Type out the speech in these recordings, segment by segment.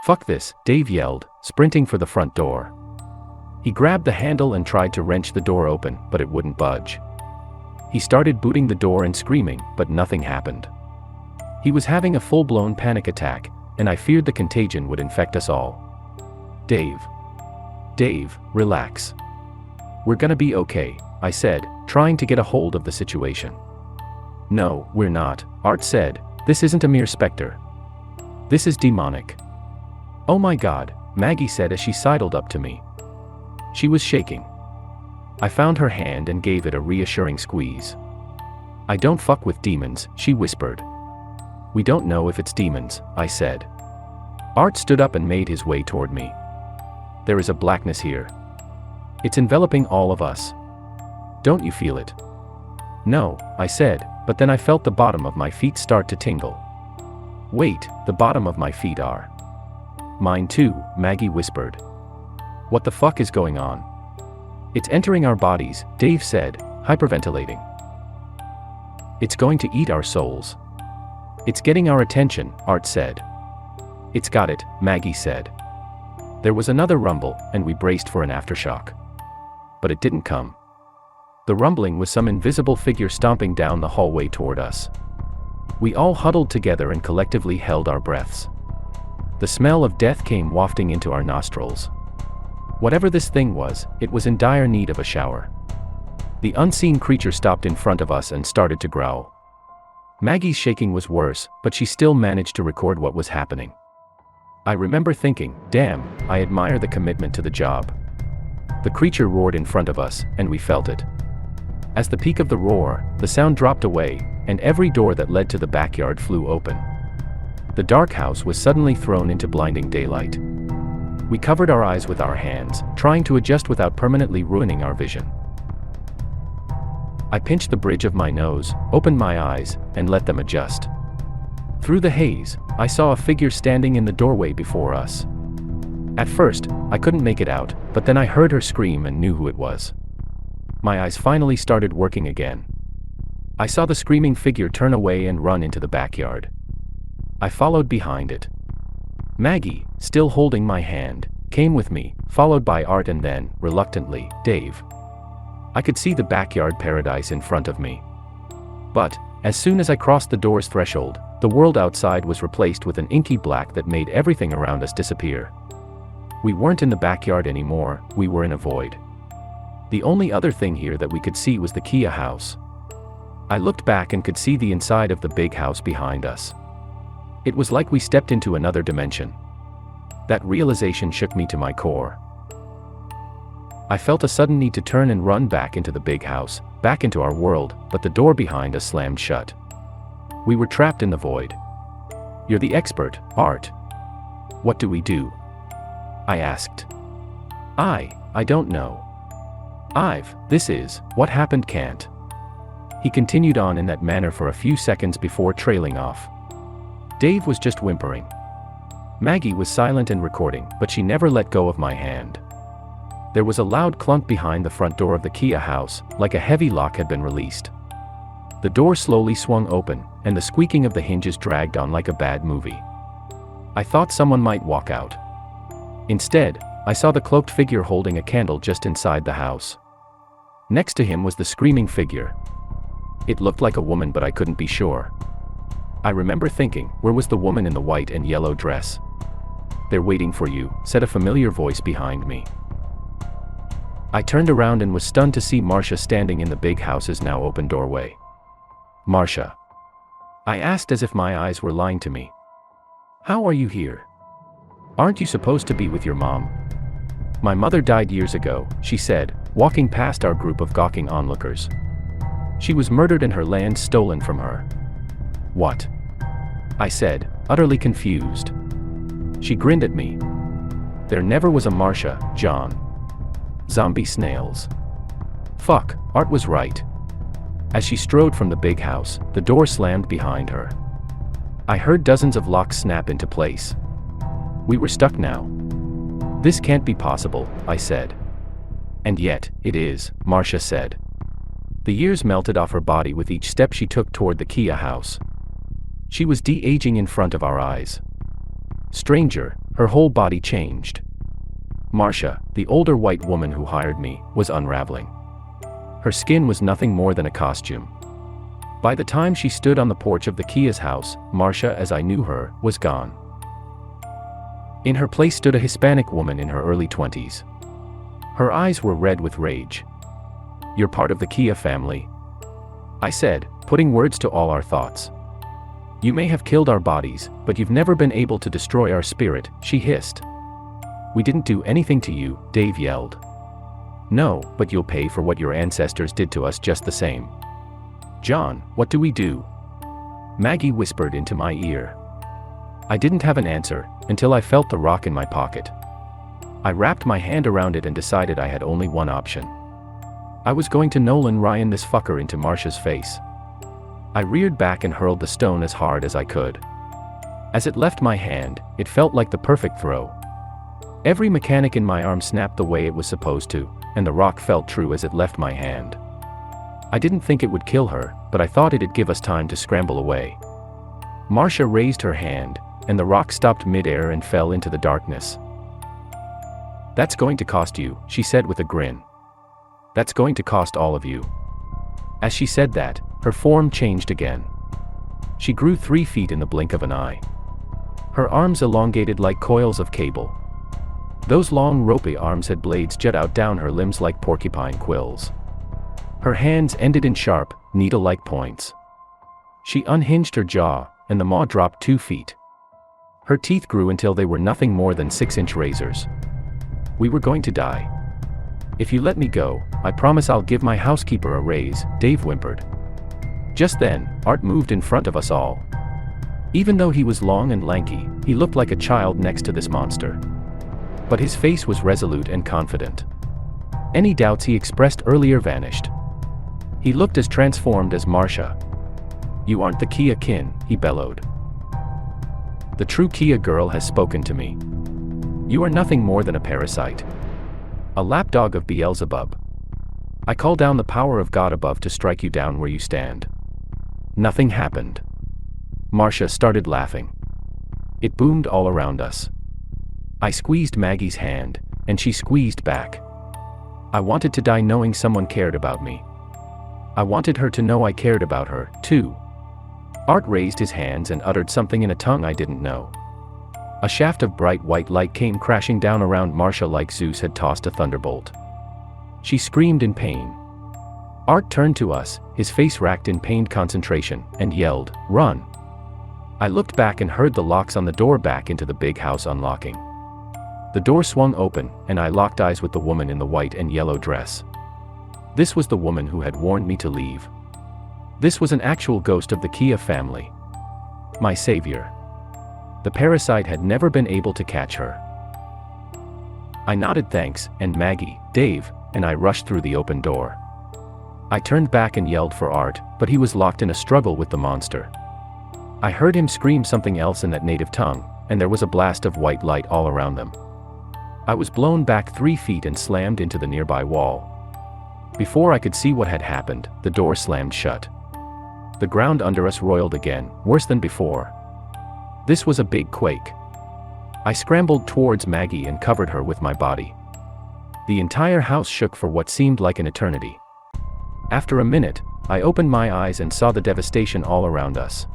"Fuck this," Dave yelled, sprinting for the front door. He grabbed the handle and tried to wrench the door open, but it wouldn't budge. He started booting the door and screaming, but nothing happened. He was having a full-blown panic attack, and I feared the contagion would infect us all. Dave, relax. We're gonna be okay," I said, trying to get a hold of the situation. "No, we're not," Art said. "This isn't a mere specter. This is demonic." "Oh my God," Maggie said as she sidled up to me. She was shaking. I found her hand and gave it a reassuring squeeze. "I don't fuck with demons," she whispered. "We don't know if it's demons," I said. Art stood up and made his way toward me. "There is a blackness here. It's enveloping all of us. Don't you feel it?" "No," I said, but then I felt the bottom of my feet start to tingle. "Wait, the bottom of my feet are." "Mine too," Maggie whispered. "What the fuck is going on?" "It's entering our bodies," Dave said, hyperventilating. "It's going to eat our souls. It's getting our attention," Art said. "It's got it," Maggie said. There was another rumble, and we braced for an aftershock. But it didn't come. The rumbling was some invisible figure stomping down the hallway toward us. We all huddled together and collectively held our breaths. The smell of death came wafting into our nostrils. Whatever this thing was, it was in dire need of a shower. The unseen creature stopped in front of us and started to growl. Maggie's shaking was worse, but she still managed to record what was happening. I remember thinking, damn, I admire the commitment to the job. The creature roared in front of us, and we felt it. As the peak of the roar, the sound dropped away, and every door that led to the backyard flew open. The dark house was suddenly thrown into blinding daylight. We covered our eyes with our hands, trying to adjust without permanently ruining our vision. I pinched the bridge of my nose, opened my eyes, and let them adjust. Through the haze, I saw a figure standing in the doorway before us. At first, I couldn't make it out, but then I heard her scream and knew who it was. My eyes finally started working again. I saw the screaming figure turn away and run into the backyard. I followed behind it. Maggie, still holding my hand, came with me, followed by Art and then, reluctantly, Dave. I could see the backyard paradise in front of me. But, as soon as I crossed the door's threshold, the world outside was replaced with an inky black that made everything around us disappear. We weren't in the backyard anymore, we were in a void. The only other thing here that we could see was the Kia house. I looked back and could see the inside of the big house behind us. It was like we stepped into another dimension. That realization shook me to my core. I felt a sudden need to turn and run back into the big house, back into our world, but the door behind us slammed shut. We were trapped in the void. "You're the expert, Art. What do we do?" I asked. I don't know. This is, what happened can't." He continued on in that manner for a few seconds before trailing off. Dave was just whimpering. Maggie was silent and recording, but she never let go of my hand. There was a loud clunk behind the front door of the Kia house, like a heavy lock had been released. The door slowly swung open, and the squeaking of the hinges dragged on like a bad movie. I thought someone might walk out. Instead, I saw the cloaked figure holding a candle just inside the house. Next to him was the screaming figure. It looked like a woman, but I couldn't be sure. I remember thinking, where was the woman in the white and yellow dress? "They're waiting for you," said a familiar voice behind me. I turned around and was stunned to see Marcia standing in the big house's now open doorway. "Marcia?" I asked as if my eyes were lying to me. "How are you here? Aren't you supposed to be with your mom?" "My mother died years ago," she said, walking past our group of gawking onlookers. "She was murdered and her land stolen from her." "What?" I said, utterly confused. She grinned at me. "There never was a Marcia, John. Zombie snails." Fuck, Art was right. As she strode from the big house, the door slammed behind her. I heard dozens of locks snap into place. We were stuck now. "This can't be possible," I said. "And yet, it is," Marcia said. The years melted off her body with each step she took toward the Kia house. She was de-aging in front of our eyes. "Stranger, Her whole body changed. Marcia, the older white woman who hired me, was unraveling. Her skin was nothing more than a costume. By the time she stood on the porch of the Kia's house, Marcia, as I knew her, was gone. In her place stood a Hispanic woman in her early 20s. Her eyes were red with rage. "You're part of the Kia family," I said, putting words to all our thoughts. "You may have killed our bodies, but you've never been able to destroy our spirit," she hissed. "We didn't do anything to you," Dave yelled. "No, but you'll pay for what your ancestors did to us just the same." "John, what do we do?" Maggie whispered into my ear. I didn't have an answer, until I felt the rock in my pocket. I wrapped my hand around it and decided I had only one option. I was going to Nolan Ryan this fucker into Marcia's face. I reared back and hurled the stone as hard as I could. As it left my hand, it felt like the perfect throw. Every mechanic in my arm snapped the way it was supposed to, and the rock felt true as it left my hand. I didn't think it would kill her, but I thought it'd give us time to scramble away. Marcia raised her hand, and the rock stopped mid-air and fell into the darkness. "That's going to cost you," she said with a grin. "That's going to cost all of you." As she said that, her form changed again. She grew 3 feet in the blink of an eye. Her arms elongated like coils of cable. Those long ropey arms had blades jut out down her limbs like porcupine quills. Her hands ended in sharp, needle-like points. She unhinged her jaw, and the maw dropped 2 feet. Her teeth grew until they were nothing more than 6-inch razors. We were going to die. "If you let me go, I promise I'll give my housekeeper a raise," Dave whimpered. Just then, Art moved in front of us all. Even though he was long and lanky, he looked like a child next to this monster. But his face was resolute and confident. Any doubts he expressed earlier vanished. He looked as transformed as Marcia. "You aren't the Kia kin," he bellowed. "The true Kia girl has spoken to me. You are nothing more than a parasite. A lapdog of Beelzebub. I call down the power of God above to strike you down where you stand." Nothing happened. Marcia started laughing. It boomed all around us. I squeezed Maggie's hand, and she squeezed back. I wanted to die knowing someone cared about me. I wanted her to know I cared about her, too. Art raised his hands and uttered something in a tongue I didn't know. A shaft of bright white light came crashing down around Marcia like Zeus had tossed a thunderbolt. She screamed in pain. Art turned to us, his face racked in pained concentration, and yelled, "Run!" I looked back and heard the locks on the door back into the big house unlocking. The door swung open, and I locked eyes with the woman in the white and yellow dress. This was the woman who had warned me to leave. This was an actual ghost of the Kia family. My savior. The parasite had never been able to catch her. I nodded thanks, and Maggie, Dave, and I rushed through the open door. I turned back and yelled for Art, but he was locked in a struggle with the monster. I heard him scream something else in that native tongue, and there was a blast of white light all around them. I was blown back 3 feet and slammed into the nearby wall. Before I could see what had happened, the door slammed shut. The ground under us roiled again, worse than before. This was a big quake. I scrambled towards Maggie and covered her with my body. The entire house shook for what seemed like an eternity. After a minute, I opened my eyes and saw the devastation all around us.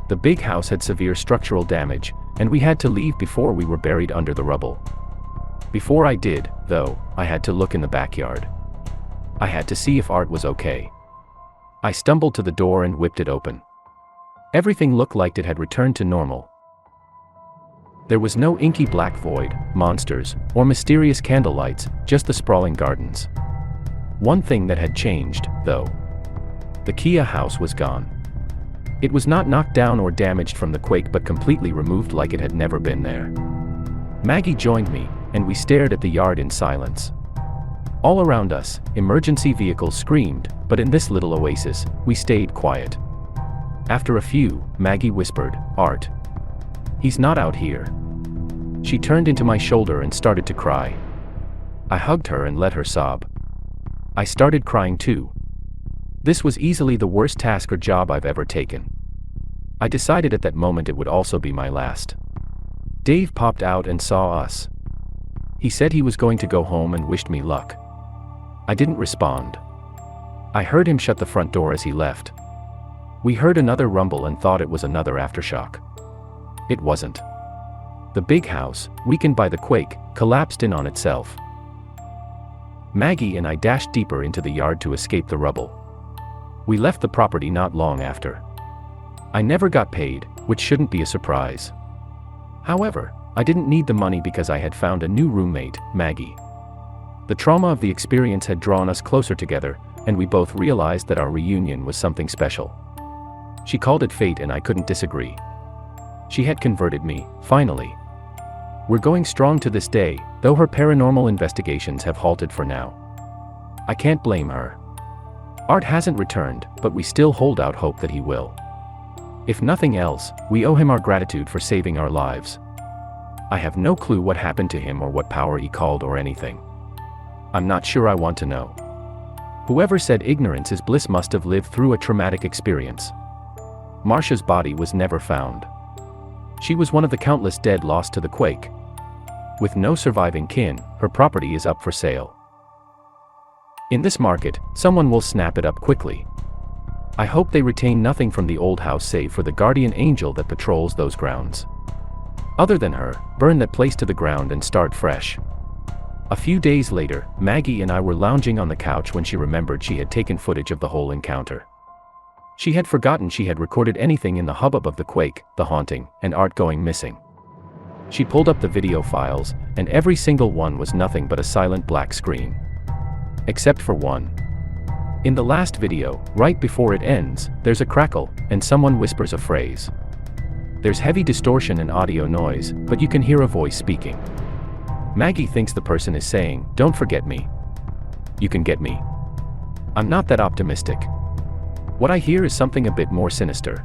The big house had severe structural damage, and we had to leave before we were buried under the rubble. Before I did, though, I had to look in the backyard. I had to see if Art was okay. I stumbled to the door and whipped it open. Everything looked like it had returned to normal. There was no inky black void, monsters, or mysterious candlelights, just the sprawling gardens. One thing that had changed, though. The Kia house was gone. It was not knocked down or damaged from the quake but completely removed like it had never been there. Maggie joined me, and we stared at the yard in silence. All around us, emergency vehicles screamed, but in this little oasis, we stayed quiet. After a few, Maggie whispered, "Art. He's not out here." She turned into my shoulder and started to cry. I hugged her and let her sob. I started crying too. This was easily the worst task or job I've ever taken. I decided at that moment it would also be my last. Dave popped out and saw us. He said he was going to go home and wished me luck. I didn't respond. I heard him shut the front door as he left. We heard another rumble and thought it was another aftershock. It wasn't. The big house, weakened by the quake, collapsed in on itself. Maggie and I dashed deeper into the yard to escape the rubble. We left the property not long after. I never got paid, which shouldn't be a surprise. However, I didn't need the money because I had found a new roommate, Maggie. The trauma of the experience had drawn us closer together, and we both realized that our reunion was something special. She called it fate and I couldn't disagree. She had converted me, finally. We're going strong to this day, though her paranormal investigations have halted for now. I can't blame her. Art hasn't returned, but we still hold out hope that he will. If nothing else, we owe him our gratitude for saving our lives. I have no clue what happened to him or what power he called or anything. I'm not sure I want to know. Whoever said ignorance is bliss must have lived through a traumatic experience. Marcia's body was never found. She was one of the countless dead lost to the quake. With no surviving kin, her property is up for sale. In this market, someone will snap it up quickly. I hope they retain nothing from the old house save for the guardian angel that patrols those grounds. Other than her, burn that place to the ground and start fresh. A few days later, Maggie and I were lounging on the couch when she remembered she had taken footage of the whole encounter. She had forgotten she had recorded anything in the hubbub of the quake, the haunting, and Art going missing. She pulled up the video files, and every single one was nothing but a silent black screen. Except for one. In the last video, right before it ends, there's a crackle, and someone whispers a phrase. There's heavy distortion and audio noise, but you can hear a voice speaking. Maggie thinks the person is saying, "Don't forget me. You can get me." I'm not that optimistic. What I hear is something a bit more sinister.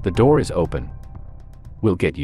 The door is open. We'll get you.